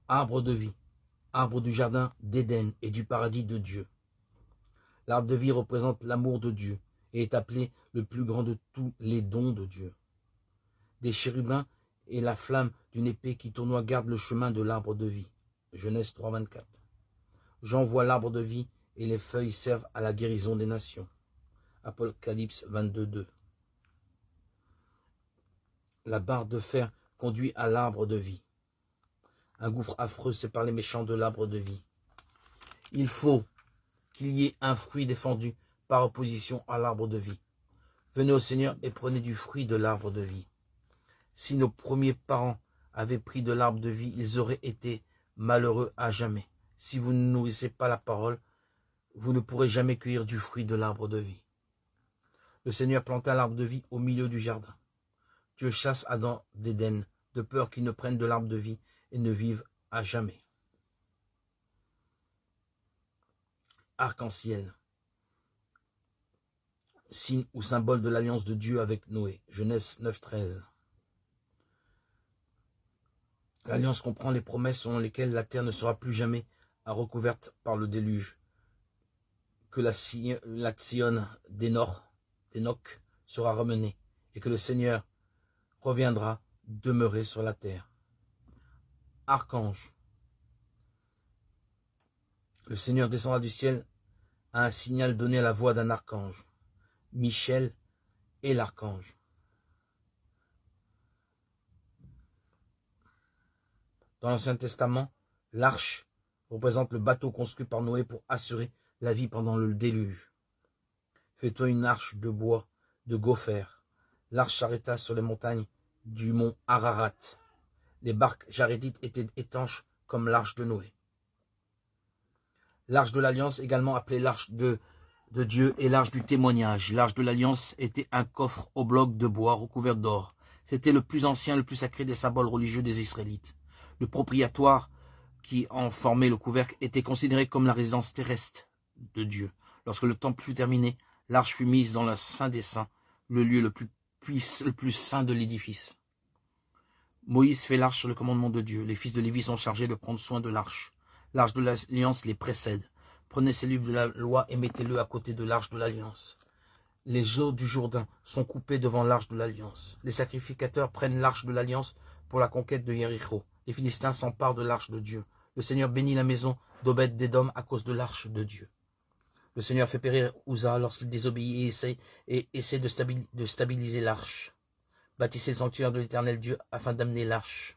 arbre de vie, arbre du jardin d'Éden et du paradis de Dieu. L'arbre de vie représente l'amour de Dieu et est appelé le plus grand de tous les dons de Dieu. Des chérubins et la flamme d'une épée qui tournoie gardent le chemin de l'arbre de vie. Genèse 3, 24. Jean voit l'arbre de vie et les feuilles servent à la guérison des nations. Apocalypse 22, 2. La barre de fer conduit à l'arbre de vie. Un gouffre affreux sépare les méchants de l'arbre de vie. Il faut qu'il y ait un fruit défendu par opposition à l'arbre de vie. Venez au Seigneur et prenez du fruit de l'arbre de vie. Si nos premiers parents avaient pris de l'arbre de vie, ils auraient été malheureux à jamais. Si vous ne nourrissez pas la parole, vous ne pourrez jamais cueillir du fruit de l'arbre de vie. Le Seigneur planta l'arbre de vie au milieu du jardin. Dieu chasse Adam d'Éden, de peur qu'il ne prenne de l'arbre de vie et ne vive à jamais. Arc-en-ciel, signe ou symbole de l'alliance de Dieu avec Noé. Genèse 9, 13. L'alliance comprend les promesses selon lesquelles la terre ne sera plus jamais recouverte par le déluge, que la Sion d'Enoch sera ramenée et que le Seigneur reviendra demeurer sur la terre. Archange. Le Seigneur descendra du ciel à un signal donné à la voix d'un archange. Michel et l'archange. Dans l'Ancien Testament, l'arche représente le bateau construit par Noé pour assurer la vie pendant le déluge. Fais-toi une arche de bois, de gopher. L'arche s'arrêta sur les montagnes du mont Ararat. Les barques jarédites étaient étanches comme l'arche de Noé. L'arche de l'Alliance, également appelée l'arche de Dieu et l'arche du témoignage. L'arche de l'Alliance était un coffre au bloc de bois recouvert d'or. C'était le plus ancien, le plus sacré des symboles religieux des Israélites. Le propitiatoire qui en formait le couvercle était considéré comme la résidence terrestre de Dieu. Lorsque le temple fut terminé, l'arche fut mise dans le Saint des Saints, le lieu le plus saint de l'édifice. Moïse fait l'arche sur le commandement de Dieu. Les fils de Lévi sont chargés de prendre soin de l'arche. L'arche de l'Alliance les précède. Prenez ces livres de la loi et mettez-le à côté de l'arche de l'Alliance. Les eaux du Jourdain sont coupées devant l'arche de l'Alliance. Les sacrificateurs prennent l'arche de l'Alliance pour la conquête de Jéricho. Les Philistins s'emparent de l'arche de Dieu. Le Seigneur bénit la maison d'Obed-Édom à cause de l'arche de Dieu. Le Seigneur fait périr Uza lorsqu'il désobéit et essaie de stabiliser l'arche. Bâtissez le sanctuaire de l'Éternel Dieu afin d'amener l'arche.